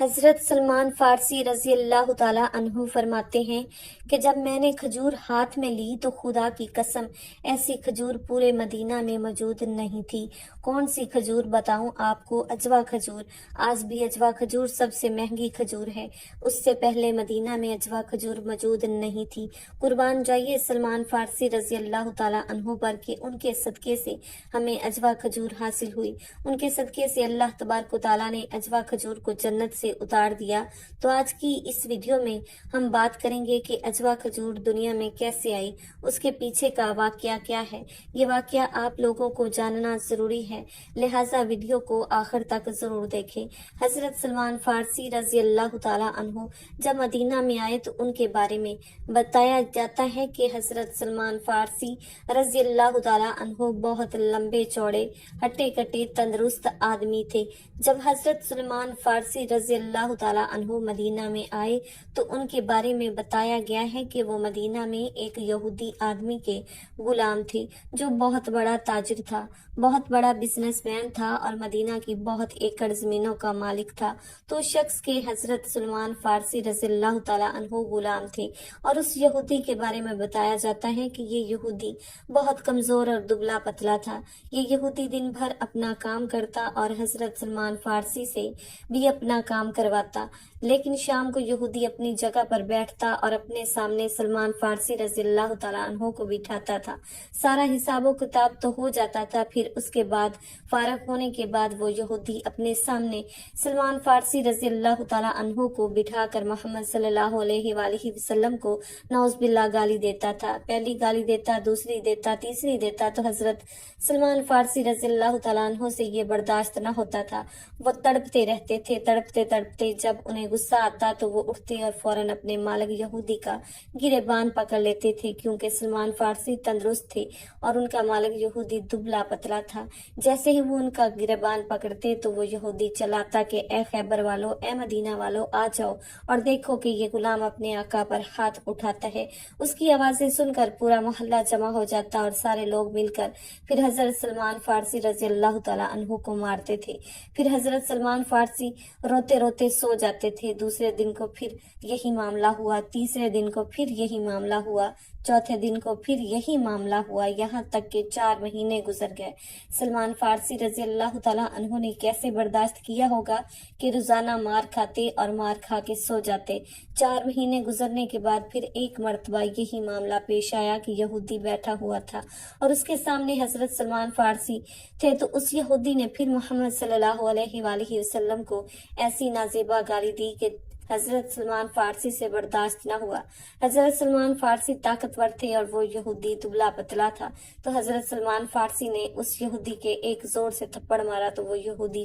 حضرت سلمان فارسی رضی اللہ تعالیٰ عنہ فرماتے ہیں کہ جب میں نے کھجور ہاتھ میں لی تو خدا کی قسم ایسی کھجور پورے مدینہ میں موجود نہیں تھی۔ کون سی کھجور بتاؤں آپ کو؟ اجوا کھجور۔ آج بھی اجوا کھجور سب سے مہنگی کھجور ہے، اس سے پہلے مدینہ میں اجوا کھجور موجود نہیں تھی۔ قربان جائیے سلمان فارسی رضی اللہ تعالیٰ عنہ پر کہ ان کے صدقے سے ہمیں اجوا کھجور حاصل ہوئی، ان کے صدقے سے اللہ تبارک و تعالیٰ نے اجوا کھجور کو جنت سے اتار دیا۔ تو آج کی اس ویڈیو میں ہم بات کریں گے کہ اجوا کھجور دنیا میں کیسے آئی، اس کے پیچھے کا واقعہ کیا ہے۔ یہ واقعہ آپ لوگوں کو جاننا ضروری ہے، لہٰذا ویڈیو کو آخر تک ضرور دیکھیں۔ حضرت سلمان فارسی رضی اللہ تعالیٰ عنہ جب مدینہ میں آئے تو ان کے بارے میں بتایا جاتا ہے کہ حضرت سلمان فارسی رضی اللہ تعالیٰ عنہ بہت لمبے چوڑے ہٹے کٹے تندرست آدمی تھے۔ جب حضرت سلمان فارسی رضی اللہ تعالیٰ عنہ مدینہ میں آئے تو ان کے بارے میں بتایا گیا ہے کہ وہ مدینہ میں ایک یہودی آدمی کے غلام تھے جو بہت بڑا تاجر تھا، بہت بڑا بزنس مین تھا اور مدینہ کی بہت ایکڑ زمینوں کا مالک تھا۔ تو شخص کے حضرت سلمان فارسی رضی اللہ تعالیٰ عنہ غلام تھے اور اس یہودی کے بارے میں بتایا جاتا ہے کہ یہ یہودی بہت کمزور اور دبلا پتلا تھا۔ یہ یہودی دن بھر اپنا کام کرتا اور حضرت سلمان فارسی سے بھی اپنا کام کرواتا، لیکن شام کو یہودی اپنی جگہ پر بیٹھتا اور اپنے سامنے سلمان فارسی رضی اللہ تعالیٰ عنہ کو بٹھاتا تھا۔ سارا حساب و کتاب تو ہو جاتا تھا، پھر اس کے بعد فارغ ہونے کے بعد وہ یہودی اپنے سامنے سلمان فارسی رضی اللہ تعالیٰ عنہ کو بٹھا کر محمد صلی اللہ علیہ وآلہ وسلم کو نعوذ باللہ گالی دیتا تھا۔ پہلی گالی دیتا، دوسری دیتا، تیسری دیتا تو حضرت سلمان فارسی رضی اللہ تعالیٰ عنہ سے یہ برداشت نہ ہوتا تھا۔ وہ تڑپتے رہتے تھے، تڑپتے تڑپتے جب انہیں غصہ آتا تو وہ اٹھتے اور فوراً اپنے مالک یہودی کا گریبان پکڑ لیتے تھے، کیونکہ سلمان فارسی تندرست تھے اور ان کا مالک یہودی دبلا پتلا تھا۔ جیسے ہی وہ ان کا گریبان پکڑتے تو وہ یہودی چلاتا کہ اے خیبر والو، اے مدینہ والو، آ جاؤ اور دیکھو کہ یہ غلام اپنے آقا پر ہاتھ اٹھاتا ہے۔ اس کی آوازیں سن کر پورا محلہ جمع ہو جاتا اور سارے لوگ مل کر پھر حضرت سلمان فارسی رضی اللہ تعالیٰ عنہ کو مارتے تھے۔ پھر حضرت سلمان فارسی روتے روتے سو جاتے تھے۔ دوسرے دن کو پھر یہی معاملہ ہوا، تیسرے دن کو پھر یہی معاملہ ہوا، چوتھے دن کو پھر یہی معاملہ ہوا، یہاں تک کہ 4 مہینے گزر گئے۔ سلمان فارسی رضی اللہ تعالیٰ عنہ نے کیسے برداشت کیا ہوگا کہ روزانہ مار کھاتے اور مار کھا کے سو جاتے۔ 4 مہینے گزرنے کے بعد پھر ایک مرتبہ یہی معاملہ پیش آیا کہ یہودی بیٹھا ہوا تھا اور اس کے سامنے حضرت سلمان فارسی تھے، تو اس یہودی نے پھر محمد صلی اللہ علیہ وآلہ وسلم کو ایسی نازیبا گالی دی کہ حضرت سلمان فارسی سے برداشت نہ ہوا۔ حضرت سلمان فارسی طاقتور تھے اور وہ یہودی دبلا پتلا تھا، تو حضرت سلمان فارسی نے اس یہودی کے ایک زور سے تھپڑ مارا تو وہ یہودی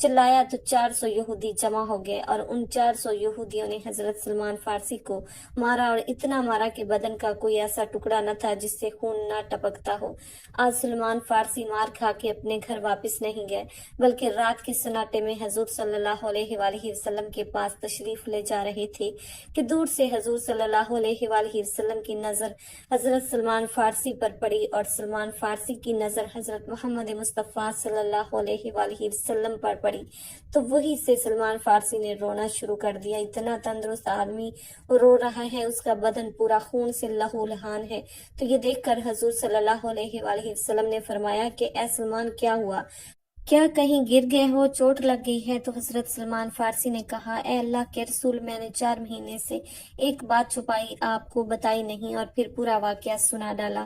چلایا تو 400 یہودی جمع ہو گئے اور ان 400 یہودیوں نے حضرت سلمان فارسی کو مارا اور اتنا مارا کہ بدن کا کوئی ایسا ٹکڑا نہ تھا جس سے خون نہ ٹپکتا ہو۔ آج سلمان فارسی مار کھا کے اپنے گھر واپس نہیں گئے، بلکہ رات کے سناٹے میں حضور صلی اللہ علیہ وآلہ وسلم کے پاس تشریف لے جا رہے تھے کہ دور سے حضور صلی اللہ علیہ وآلہ وسلم کی نظر حضرت سلمان فارسی پر پڑی اور سلمان فارسی کی نظر حضرت محمد مصطفیٰ صلی اللہ علیہ وآلہ وسلم پر پڑی، تو وہی سے سلمان فارسی نے رونا شروع کر دیا۔ اتنا تندرست آدمی رو رہا ہے، اس کا بدن پورا خون سے لہو لہان ہے۔ تو یہ دیکھ کر حضور صلی اللہ علیہ وآلہ وسلم نے فرمایا کہ اے سلمان، کیا ہوا؟ کیا کہیں گر گئے ہو، چوٹ لگ گئی ہے؟ تو حضرت سلمان فارسی نے کہا، اے اللہ کے رسول، میں نے 4 مہینے سے ایک بات چھپائی، آپ کو بتائی نہیں اور پھر پورا واقعہ سنا ڈالا۔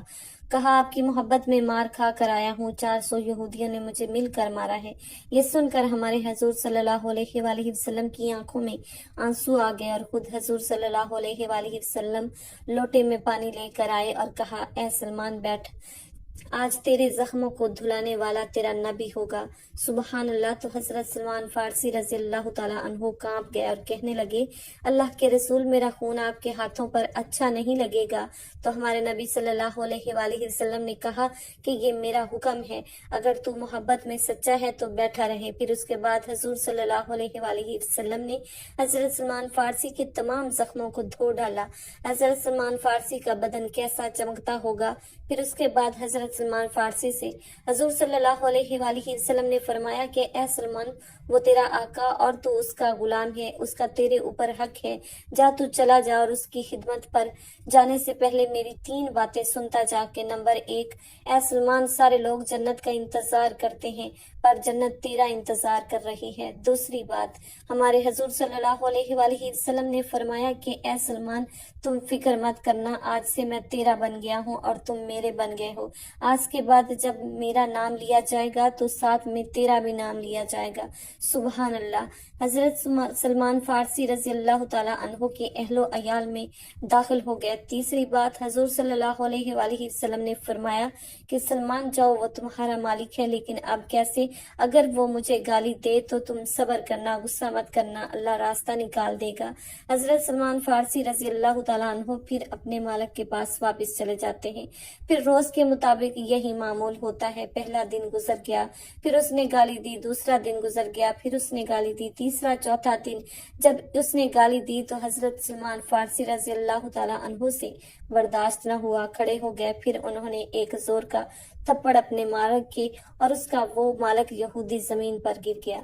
کہا آپ کی محبت میں مار کھا کر آیا ہوں، 400 یہودیوں نے مجھے مل کر مارا ہے۔ یہ سن کر ہمارے حضور صلی اللہ علیہ وآلہ وسلم کی آنکھوں میں آنسو آ گئے اور خود حضور صلی اللہ علیہ وآلہ وسلم لوٹے میں پانی لے کر آئے اور کہا، اے سلمان بیٹھ، آج تیرے زخموں کو دھلانے والا تیرا نبی ہوگا۔ سبحان اللہ۔ تو حضرت سلمان فارسی رضی اللہ تعالیٰ عنہ کانپ گئے اور کہنے لگے، اللہ کے رسول، میرا خون آپ کے ہاتھوں پر اچھا نہیں لگے گا۔ تو ہمارے نبی صلی اللہ علیہ وآلہ وسلم نے کہا کہ یہ میرا حکم ہے، اگر تو محبت میں سچا ہے تو بیٹھا رہے۔ پھر اس کے بعد حضور صلی اللہ علیہ وآلہ وسلم نے حضرت سلمان فارسی کے تمام زخموں کو دھو ڈالا۔ حضرت سلمان فارسی کا بدن کیسا چمکتا ہوگا۔ پھر اس کے بعد حضرت حضرت سلمان فارسی سے حضور صلی اللہ علیہ وآلہ وسلم نے فرمایا کہ اے سلمان، وہ تیرا آقا اور تو اس کا غلام ہے، اس کا تیرے اوپر حق ہے، جا تو چلا جا اور اس کی خدمت پر جانے سے پہلے میری 3 باتیں سنتا جا کہ نمبر 1، اے سلمان، سارے لوگ جنت کا انتظار کرتے ہیں پر جنت تیرا انتظار کر رہی ہے۔ دوسری بات، ہمارے حضور صلی اللہ علیہ وآلہ وسلم نے فرمایا کہ اے سلمان، تم فکر مت کرنا، آج سے میں تیرا بن گیا ہوں اور تم میرے بن گئے ہو۔ آج کے بعد جب میرا نام لیا جائے گا تو ساتھ میں تیرا بھی نام لیا جائے گا۔ سبحان اللہ۔ حضرت سلمان فارسی رضی اللہ تعالیٰ عنہ کے اہل و عیال میں داخل ہو گئے۔ تیسری بات، حضور صلی اللہ علیہ وآلہ وسلم نے فرمایا کہ سلمان جاؤ، وہ تمہارا مالک ہے، لیکن اب کیسے؟ اگر وہ مجھے گالی دے تو تم صبر کرنا، غصہ مت کرنا، اللہ راستہ نکال دے گا۔ حضرت سلمان فارسی رضی اللہ تعالیٰ عنہ پھر اپنے مالک کے پاس واپس چلے جاتے ہیں۔ پھر روز کے مطابق یہی معمول ہوتا ہے۔ پہلا دن گزر گیا، پھر اس نے گالی دی، دوسرا دن گزر گیا، پھر اس نے گالی دی، تیسرا چوتھا دن جب اس نے گالی دی تو حضرت سلمان فارسی رضی اللہ تعالیٰ عنہ سے برداشت نہ ہوا، کھڑے ہو گئے۔ پھر انہوں نے ایک زور کا تھپڑ اپنے مالک کے اور اس کا وہ مالک یہودی زمین پر گر گیا۔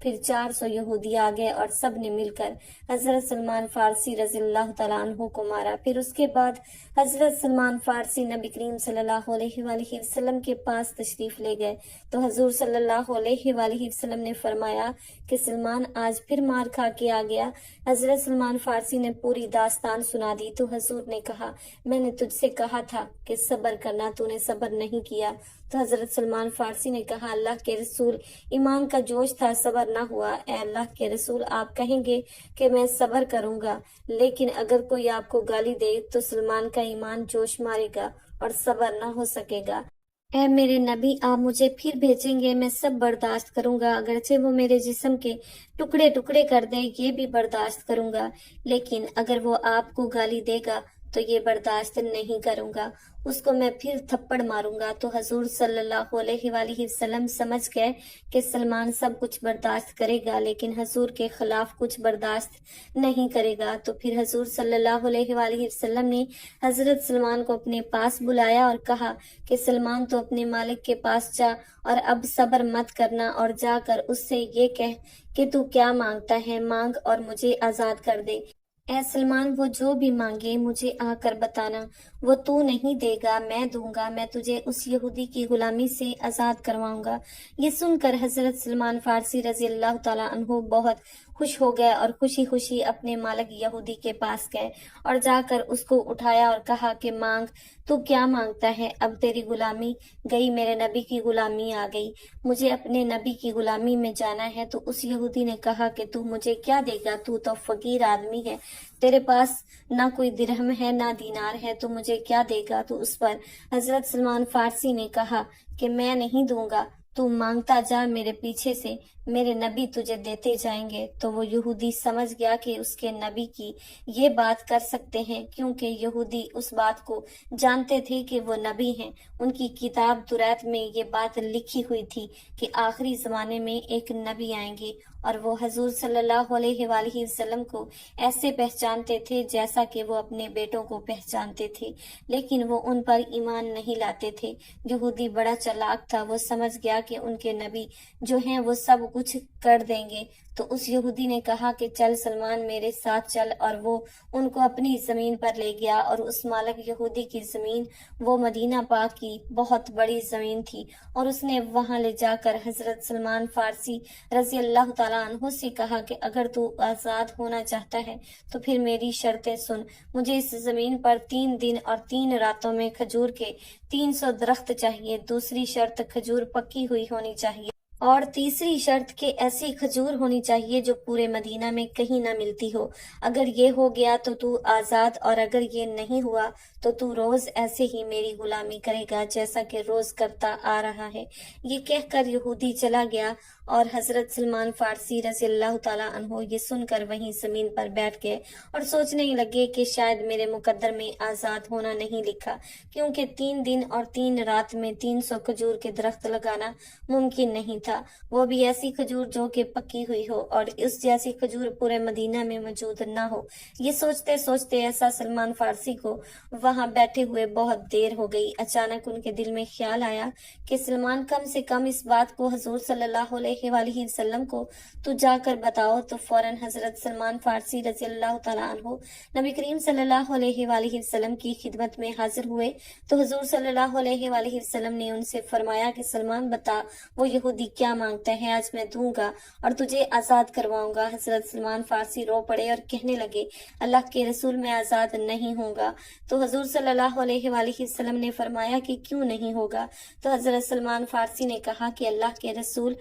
پھر 400 یہودی آ گئے اور سب نے مل کر حضرت سلمان فارسی رضی اللہ تعالیٰ عنہ کو مارا۔ پھر اس کے بعد حضرت سلمان فارسی نبی کریم صلی اللہ علیہ وآلہ وسلم کے پاس تشریف لے گئے تو حضور صلی اللہ علیہ وآلہ وسلم نے فرمایا کہ سلمان آج پھر مار کھا کے آ گیا۔ حضرت سلمان فارسی نے پوری داستان سنا دی تو حضور نے کہا، میں نے تجھ سے کہا تھا کہ صبر کرنا، تو نے صبر نہیں کیا۔ تو حضرت سلمان فارسی نے کہا، اللہ کے رسول، ایمان کا جوش تھا، صبر نہ ہوا۔ اے اللہ کے رسول، آپ کہیں گے کہ میں صبر کروں گا، لیکن اگر کوئی آپ کو گالی دے تو سلمان کا ایمان جوش مارے گا اور صبر نہ ہو سکے گا۔ اے میرے نبی، آپ مجھے پھر بھیجیں گے، میں سب برداشت کروں گا، اگرچہ وہ میرے جسم کے ٹکڑے ٹکڑے کر دے، یہ بھی برداشت کروں گا، لیکن اگر وہ آپ کو گالی دے گا تو یہ برداشت نہیں کروں گا، اس کو میں پھر تھپڑ ماروں گا۔ تو حضور صلی اللہ علیہ وآلہ وسلم سمجھ گئے کہ سلمان سب کچھ برداشت کرے گا لیکن حضور کے خلاف کچھ برداشت نہیں کرے گا۔ تو پھر حضور صلی اللہ علیہ وآلہ وسلم نے حضرت سلمان کو اپنے پاس بلایا اور کہا کہ سلمان، تو اپنے مالک کے پاس جا اور اب صبر مت کرنا، اور جا کر اس سے یہ کہہ کہ تو کیا مانگتا ہے، مانگ اور مجھے آزاد کر دے۔ اے سلمان، وہ جو بھی مانگے مجھے آ کر بتانا، وہ تو نہیں دے گا میں دوں گا، میں تجھے اس یہودی کی غلامی سے آزاد کرواؤں گا۔ یہ سن کر حضرت سلمان فارسی رضی اللہ تعالیٰ عنہ بہت خوش ہو گئے اور خوشی خوشی اپنے مالک یہودی کے پاس گئے اور جا کر اس کو اٹھایا اور کہا کہ مانگ، تو کیا مانگتا ہے؟ اب تیری غلامی گئی، میرے نبی کی غلامی آ گئی، مجھے اپنے نبی کی غلامی میں جانا ہے۔ تو اس یہودی نے کہا کہ تو مجھے کیا دے گا؟ تو فقیر آدمی ہے، تیرے پاس نہ کوئی درہم ہے نہ دینار ہے، تو مجھے کیا دے گا؟ تو اس پر حضرت سلمان فارسی نے کہا کہ میں نہیں دوں گا، تو مانگتا جا میرے پیچھے سے، میرے نبی تجھے دیتے جائیں گے۔ تو وہ یہودی سمجھ گیا کہ اس کے نبی کی یہ بات کر سکتے ہیں، کیونکہ یہودی اس بات کو جانتے تھے کہ وہ نبی ہیں۔ ان کی کتاب توریت میں یہ بات لکھی ہوئی تھی کہ آخری زمانے میں ایک نبی آئیں گے اور وہ حضور صلی اللہ علیہ وآلہ وسلم کو ایسے پہچانتے تھے جیسا کہ وہ اپنے بیٹوں کو پہچانتے تھے، لیکن وہ ان پر ایمان نہیں لاتے تھے۔ یہودی بڑا چلاک تھا، وہ سمجھ گیا کہ ان کے نبی جو ہیں وہ سب کچھ کر دیں گے۔ تو اس یہودی نے کہا کہ چل سلمان، میرے ساتھ چل، اور وہ ان کو اپنی زمین پر لے گیا، اور اس مالک یہودی کی زمین وہ مدینہ پاک کی بہت بڑی زمین تھی، اور اس نے وہاں لے جا کر حضرت سلمان فارسی رضی اللہ تعالیٰ عنہ سے کہا کہ اگر تو آزاد ہونا چاہتا ہے تو پھر میری شرطیں سن، مجھے اس زمین پر 3 دن اور 3 راتوں میں کھجور کے 300 درخت چاہیے، دوسری شرط کھجور پکی ہوئی ہونی چاہیے، اور تیسری شرط کہ ایسی کھجور ہونی چاہیے جو پورے مدینہ میں کہیں نہ ملتی ہو۔ اگر یہ ہو گیا تو تو آزاد، اور اگر یہ نہیں ہوا تو تو روز ایسے ہی میری غلامی کرے گا جیسا کہ روز کرتا آ رہا ہے۔ یہ کہہ کر یہودی چلا گیا اور حضرت سلمان فارسی رضی اللہ تعالیٰ عنہ یہ سن کر وہیں زمین پر بیٹھ گئے اور سوچنے لگے کہ شاید میرے مقدر میں آزاد ہونا نہیں لکھا، کیونکہ 3 دن اور 3 رات میں 300 کھجور کے درخت لگانا ممکن نہیں تھا، وہ بھی ایسی کھجور جو کہ پکی ہوئی ہو، اور اس جیسی کھجور پورے مدینہ میں موجود نہ ہو۔ یہ سوچتے سوچتے ایسا سلمان فارسی کو وہاں بیٹھے ہوئے بہت دیر ہو گئی۔ اچانک ان کے دل میں خیال آیا کہ سلمان، کم سے کم اس بات کو حضور صلی اللہ علیہ وآلہ وسلم کو تو جا کر بتاؤ۔ تو فوراً حضرت سلمان فارسی رضی اللہ تعالیٰ عنہ نبی کریم صلی اللہ علیہ وآلہ وسلم کی خدمت میں حاضر ہوئے تو حضور صلی اللہ علیہ وآلہ وسلم نے ان سے فرمایا کہ سلمان، بتا وہ یہودی کیا مانگتا ہے، آج میں دوں گا اور تجھے آزاد کرواؤں گا۔ حضرت سلمان فارسی رو پڑے اور کہنے لگے، اللہ کے رسول، میں آزاد نہیں ہوں گا۔ تو حضور صلی اللہ علیہ وآلہ وسلم نے فرمایا کہ کیوں نہیں ہوگا؟ تو حضرت سلمان فارسی نے کہا کہ اللہ کے رسول،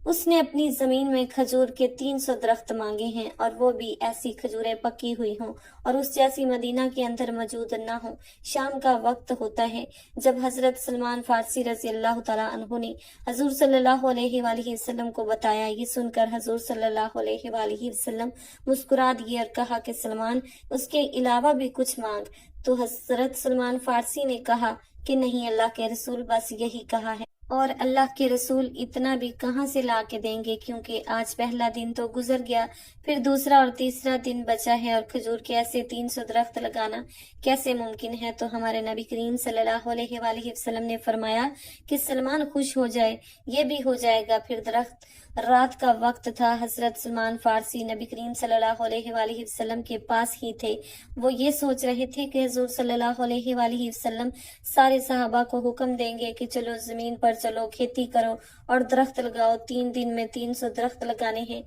اس نے اپنی زمین میں کھجور کے 300 درخت مانگے ہیں، اور وہ بھی ایسی کھجوریں پکی ہوئی ہوں اور اس جیسی مدینہ کے اندر موجود نہ ہوں۔ شام کا وقت ہوتا ہے۔ جب حضرت سلمان فارسی رضی اللہ تعالیٰ عنہ نے حضور صلی اللہ علیہ وآلہ وسلم کو بتایا، یہ سن کر حضور صلی اللہ علیہ وآلہ وسلم مسکرا دیے اور کہا کہ سلمان، اس کے علاوہ بھی کچھ مانگ۔ تو حضرت سلمان فارسی نے کہا کہ نہیں اللہ کے رسول، بس یہی کہا ہے، اور اللہ کے رسول اتنا بھی کہاں سے لا کے دیں گے، کیونکہ آج پہلا دن تو گزر گیا، پھر دوسرا اور تیسرا دن بچا ہے، اور کھجور کے ایسے 300 درخت لگانا کیسے ممکن ہے؟ تو ہمارے نبی کریم صلی اللہ علیہ وآلہ وسلم نے فرمایا کہ سلمان خوش ہو جائے، یہ بھی ہو جائے گا۔ پھر درخت رات کا وقت تھا، حضرت سلمان فارسی نبی کریم صلی اللہ علیہ وآلہ وسلم کے پاس ہی تھے۔ وہ یہ سوچ رہے تھے کہ حضور صلی اللہ علیہ وآلہ وسلم سارے صحابہ کو حکم دیں گے کہ چلو زمین پر چلو، کھیتی کرو اور درخت لگاؤ، 3 دن میں 300 درخت لگانے ہیں۔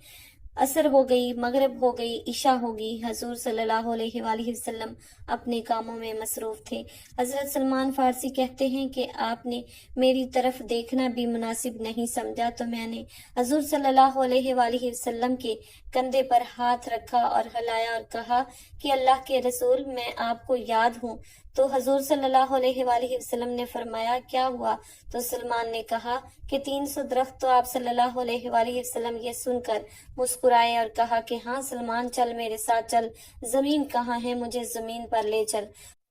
عصر ہو گئی، مغرب ہو گئی، عشاء ہو گئی، حضور صلی اللہ علیہ وآلہ وسلم اپنے کاموں میں مصروف تھے۔ حضرت سلمان فارسی کہتے ہیں کہ آپ نے میری طرف دیکھنا بھی مناسب نہیں سمجھا، تو میں نے حضور صلی اللہ علیہ وآلہ وسلم کے کندھے پر ہاتھ رکھا اور ہلایا اور کہا کہ اللہ کے رسول، میں آپ کو یاد ہوں۔ تو حضور صلی اللہ علیہ وآلہ وسلم نے فرمایا کیا ہوا؟ تو سلمان نے کہا کہ 300 درخت۔ تو آپ صلی اللہ علیہ وآلہ وسلم یہ سن کر مسکرائے اور کہا کہ ہاں سلمان، چل میرے ساتھ چل، زمین کہاں ہے، مجھے زمین پر لے چل۔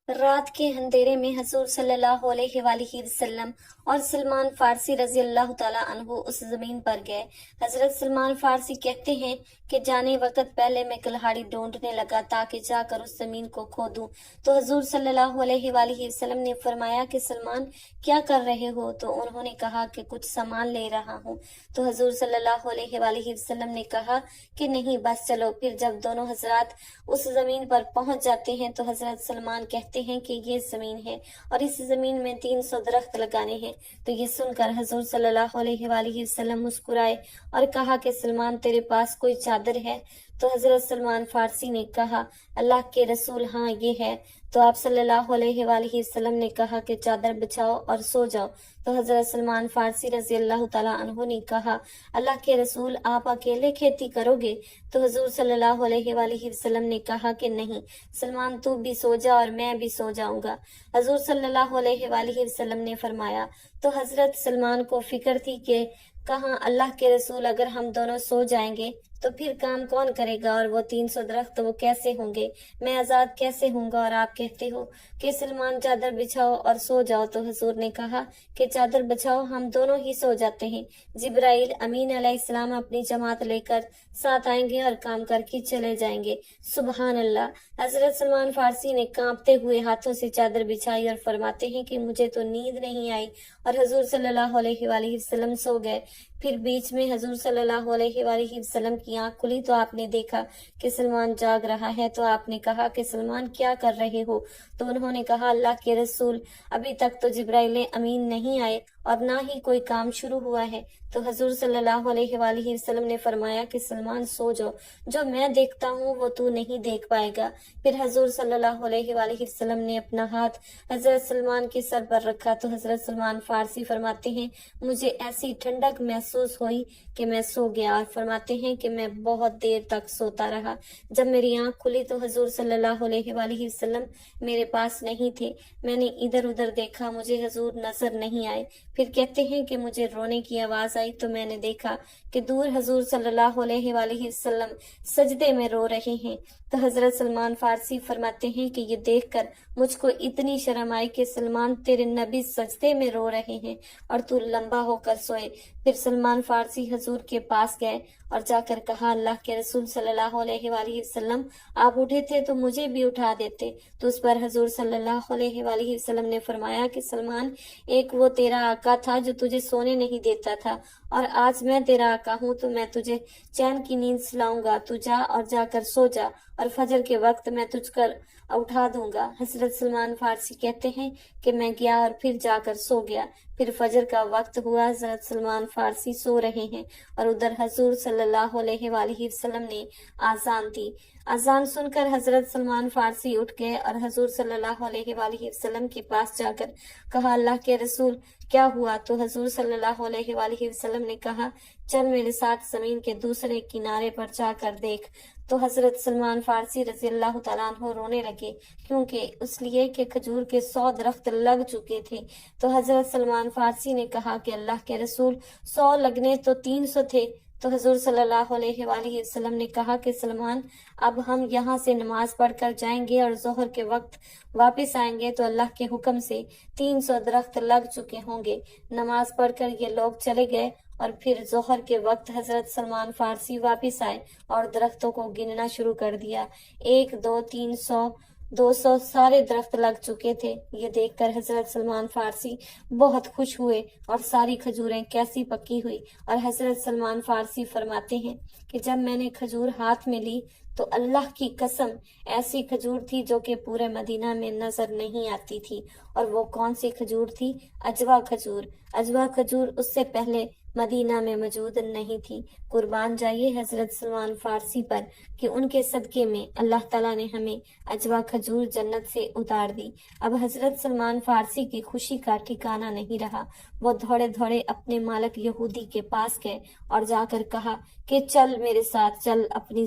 رات کے اندھیرے میں حضور صلی اللہ علیہ وآلہ وسلم اور سلمان فارسی رضی اللہ تعالیٰ عنہ اس زمین پر گئے۔ حضرت سلمان فارسی کہتے ہیں کہ جانے وقت پہلے میں کلہاڑی ڈھونڈنے لگا تاکہ جا کر اس زمین کو کھودوں۔ تو حضور صلی اللہ علیہ وآلہ وسلم نے فرمایا کہ سلمان کیا کر رہے ہو؟ تو انہوں نے کہا کہ کچھ سامان لے رہا ہوں۔ تو حضور صلی اللہ علیہ وآلہ وسلم نے کہا کہ نہیں، بس چلو۔ پھر جب دونوں حضرات اس زمین پر پہنچ جاتے ہیں تو حضرت سلمان کہتے ہیں کہ یہ زمین ہے اور اس زمین میں 300 درخت لگانے ہیں۔ تو یہ سن کر حضور صلی اللہ علیہ وآلہ وسلم مسکرائے اور کہا کہ سلمان، تیرے پاس کوئی چادر ہے؟ تو حضرت سلمان فارسی نے کہا اللہ کے رسول، ہاں یہ ہے۔ تو آپ صلی اللہ علیہ وآلہ وسلم نے کہا کہ چادر بچھاؤ اور سو جاؤ۔ تو حضرت سلمان فارسی رضی اللہ تعالیٰ عنہ نے کہا اللہ کے رسول، آپ اکیلے کھیتی کرو گے؟ تو حضور صلی اللہ علیہ وآلہ وسلم نے کہا کہ نہیں سلمان، تو بھی سو جا اور میں بھی سو جاؤں گا۔ حضور صلی اللہ علیہ وآلہ وسلم نے فرمایا۔ تو حضرت سلمان کو فکر تھی کہ کہاں اللہ کے رسول، اگر ہم دونوں سو جائیں گے تو پھر کام کون کرے گا، اور وہ 300 درخت وہ کیسے ہوں گے، میں آزاد کیسے ہوں گا؟ اور آپ کہتے ہو کہ سلمان چادر بچھاؤ اور سو جاؤ۔ تو حضور نے کہا کہ چادر بچھاؤ، ہم دونوں ہی سو جاتے ہیں، جبرائیل امین علیہ السلام اپنی جماعت لے کر ساتھ آئیں گے اور کام کر کے چلے جائیں گے۔ سبحان اللہ۔ حضرت سلمان فارسی نے کانپتے ہوئے ہاتھوں سے چادر بچھائی اور فرماتے ہیں کہ مجھے تو نیند نہیں آئی، اور حضور صلی اللہ علیہ وآلہ وسلم سو گئے۔ پھر بیچ میں حضور صلی اللہ علیہ وآلہ وسلم کی آنکھ کھلی تو آپ نے دیکھا کہ سلمان جاگ رہا ہے۔ تو آپ نے کہا کہ سلمان کیا کر رہے ہو؟ تو انہوں نے کہا اللہ کے رسول، ابھی تک تو جبرائیل امین نہیں آئے اور نہ ہی کوئی کام شروع ہوا ہے۔ تو حضور صلی اللہ علیہ وآلہ وسلم نے فرمایا کہ سلمان سو جاؤ، جو میں دیکھتا ہوں وہ تو نہیں دیکھ پائے گا۔ پھر حضور صلی اللہ علیہ وآلہ وسلم نے اپنا ہاتھ حضرت سلمان کے سر پر رکھا تو حضرت سلمان فارسی فرماتے ہیں مجھے ایسی ٹھنڈک محسوس ہوئی کہ میں سو گیا، اور فرماتے ہیں کہ میں بہت دیر تک سوتا رہا۔ جب میری آنکھ کھلی تو حضور صلی اللہ علیہ وآلہ وسلم میرے پاس نہیں تھے۔ میں نے ادھر ادھر دیکھا، مجھے حضور نظر نہیں آئے۔ پھر کہتے ہیں کہ مجھے رونے کی آواز آئی تو میں نے دیکھا کہ دور حضور صلی اللہ علیہ وآلہ وسلم سجدے میں رو رہے ہیں۔ تو حضرت سلمان فارسی فرماتے ہیں کہ یہ دیکھ کر مجھ کو اتنی شرم آئی کہ سلمان تیرے نبی سجدے میں رو رہے ہیں اور تو لمبا ہو کر سوئے۔ پھر سلمان فارسی حضور کے پاس گئے اور جا کر کہا، اللہ کے رسول صلی اللہ علیہ وآلہ وسلم آپ اٹھے تھے تو مجھے بھی اٹھا دیتے۔ تو اس پر حضور صلی اللہ علیہ وآلہ وسلم نے فرمایا کہ سلمان، ایک وہ تیرا آقا تھا جو تجھے سونے نہیں دیتا تھا، اور آج میں تیرا آقا ہوں تو میں تجھے چین کی نیند سلاؤں گا، تو جا اور جا کر سو جا، اور فجر کے وقت میں تجھ کر اٹھا دوں گا۔ حضرت سلمان فارسی کہتے ہیں کہ میں گیا اور پھر جا کر سو گیا۔ پھر فجر کا وقت ہوا، حضرت سلمان فارسی سو رہے ہیں اور ادھر حضور صلی اللہ علیہ وآلہ وسلم نے آذان دی۔ اذان سن کر حضرت سلمان فارسی اٹھ گئے اور حضور صلی اللہ علیہ وآلہ وسلم کے پاس جا کر کہا، اللہ کے رسول کیا ہوا؟ تو حضور صلی اللہ علیہ وآلہ وسلم نے کہا، چل میرے ساتھ زمین کے دوسرے کنارے پر جا کر دیکھ۔ تو حضرت سلمان فارسی رضی اللہ تعالیٰ عنہ رونے لگے، کیونکہ اس لیے کہ کھجور کے 100 درخت لگ چکے تھے۔ تو حضرت سلمان فارسی نے کہا کہ اللہ کے رسول 100 لگنے تو 300 تھے۔ تو حضور صلی اللہ علیہ وآلہ وسلم نے کہا کہ سلمان، اب ہم یہاں سے نماز پڑھ کر جائیں گے اور ظہر کے وقت واپس آئیں گے تو اللہ کے حکم سے 300 درخت لگ چکے ہوں گے۔ نماز پڑھ کر یہ لوگ چلے گئے اور پھر ظہر کے وقت حضرت سلمان فارسی واپس آئے اور درختوں کو گننا شروع کر دیا۔ 1 2 300 200 سارے درخت لگ چکے تھے۔ یہ دیکھ کر حضرت سلمان فارسی بہت خوش ہوئے اور ساری کھجوریں کیسی پکی ہوئی، اور حضرت سلمان فارسی فرماتے ہیں کہ جب میں نے کھجور ہاتھ میں لی تو اللہ کی قسم ایسی کھجور تھی جو کہ پورے مدینہ میں نظر نہیں آتی تھی۔ اور وہ کون سی کھجور تھی؟ عجوا کھجور۔ عجوا کھجور اس سے پہلے مدینہ میں موجود نہیں تھی۔ قربان جائیے حضرت سلمان فارسی پر کہ ان کے صدقے میں اللہ تعالیٰ نے ہمیں عجوا کھجور جنت سے اتار دی۔ اب حضرت سلمان فارسی کی خوشی کا ٹھکانہ نہیں رہا۔ وہ دھوڑے دھوڑے اپنے مالک یہودی کے پاس گئے اور جا کر کہا کہ چل میرے ساتھ، چل اپنی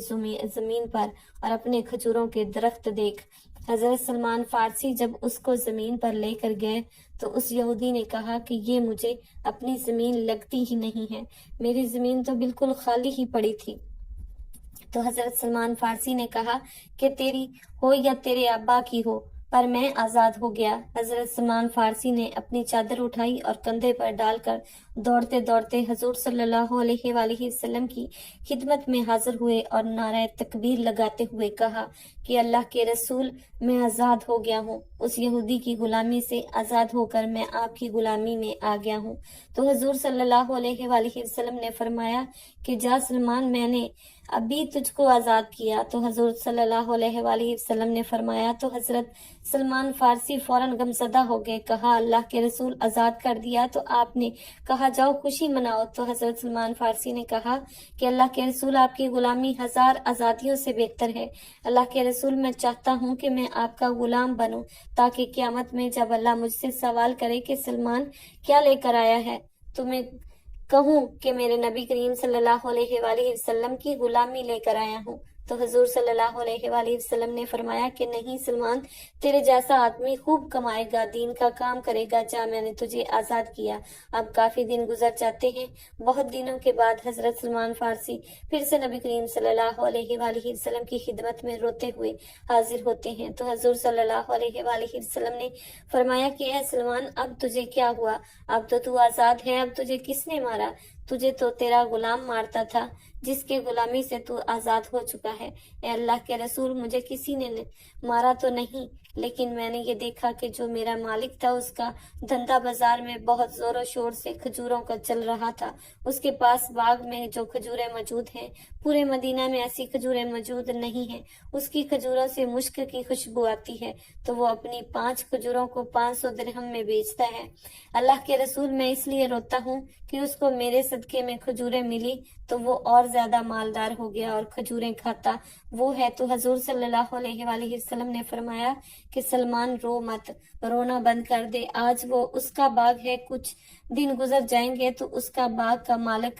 زمین پر اور اپنے کھجوروں کے درخت دیکھ۔ حضرت سلمان فارسی جب اس کو زمین پر لے کر گئے تو اس یہودی نے کہا کہ یہ مجھے اپنی زمین لگتی ہی نہیں ہے، میری زمین تو بالکل خالی ہی پڑی تھی۔ تو حضرت سلمان فارسی نے کہا کہ تیری ہو یا تیرے ابا کی ہو، پر میں آزاد ہو گیا۔ حضرت سلمان فارسی نے اپنی چادر اٹھائی اور کندھے پر ڈال کر دوڑتے دوڑتے حضور صلی اللہ علیہ وآلہ وسلم کی خدمت میں حاضر ہوئے اور نعرہ تکبیر لگاتے ہوئے کہا کہ اللہ کے رسول، میں آزاد ہو گیا ہوں، اس یہودی کی غلامی سے آزاد ہو کر میں آپ کی غلامی میں آ گیا ہوں۔ تو حضور صلی اللہ علیہ وآلہ وسلم نے فرمایا کہ جا سلمان، میں نے ابھی تجھ کو آزاد کیا۔ تو حضور صلی اللہ علیہ وآلہ وسلم نے فرمایا تو حضرت سلمان فارسی فوراً غمزدہ ہو گئے، کہا اللہ کے رسول آزاد کر دیا؟ تو آپ نے کہا جاؤ خوشی مناؤ۔ تو حضرت سلمان فارسی نے کہا کہ اللہ کے رسول، آپ کی غلامی 1000 آزادیوں سے بہتر ہے۔ اللہ کے رسول، میں چاہتا ہوں کہ میں آپ کا غلام بنوں، تاکہ قیامت میں جب اللہ مجھ سے سوال کرے کہ سلمان کیا لے کر آیا ہے تو میں کہوں کہ میرے نبی کریم صلی اللہ علیہ وآلہ وسلم کی غلامی لے کر آیا ہوں۔ تو حضور صلی اللہ علیہ وآلہ وسلم نے فرمایا کہ نہیں سلمان، تیرے جیسا آدمی خوب کمائے گا، دین کا کام کرے گا، جا میں نے تجھے آزاد کیا۔ اب کافی دن گزر جاتے ہیں۔ بہت دنوں کے بعد حضرت سلمان فارسی پھر سے نبی کریم صلی اللہ علیہ وآلہ وسلم کی خدمت میں روتے ہوئے حاضر ہوتے ہیں۔ تو حضور صلی اللہ علیہ وآلہ وسلم نے فرمایا کہ اے سلمان، اب تجھے کیا ہوا؟ اب تو آزاد ہے، اب تجھے کس نے مارا؟ تجھے تو تیرا غلام مارتا تھا، جس کے غلامی سے تو آزاد ہو چکا ہے۔ اے اللہ کے رسول، مجھے کسی نے مارا تو نہیں، لیکن میں نے یہ دیکھا کہ جو میرا مالک تھا اس کا دھندا بازار میں بہت زور و شور سے کھجوروں کا چل رہا تھا۔ اس کے پاس باغ میں جو کھجوریں موجود ہیں، پورے مدینہ میں ایسی کھجوریں موجود نہیں ہیں۔ اس کی کھجوروں سے مشک کی خوشبو آتی ہے، تو وہ اپنی 5 کھجوروں کو 500 درہم میں بیچتا ہے۔ اللہ کے رسول، میں اس لیے روتا ہوں کہ اس کو میرے صدقے میں کھجوریں ملی تو وہ اور زیادہ مالدار ہو گیا اور کھجوریں کھاتا وہ ہے۔ تو حضور صلی اللہ علیہ وآلہ وسلم نے فرمایا کہ سلمان رو مت، رونا بند کر دے، آج وہ اس کا باغ ہے، کچھ دن گزر جائیں گے تو اس کا باغ کا مالک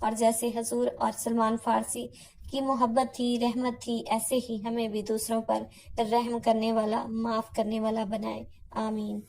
اور جیسے حضور اور سلمان فارسی کی محبت تھی، رحمت تھی، ایسے ہی ہمیں بھی دوسروں پر رحم کرنے والا، معاف کرنے والا بنائے۔ آمین۔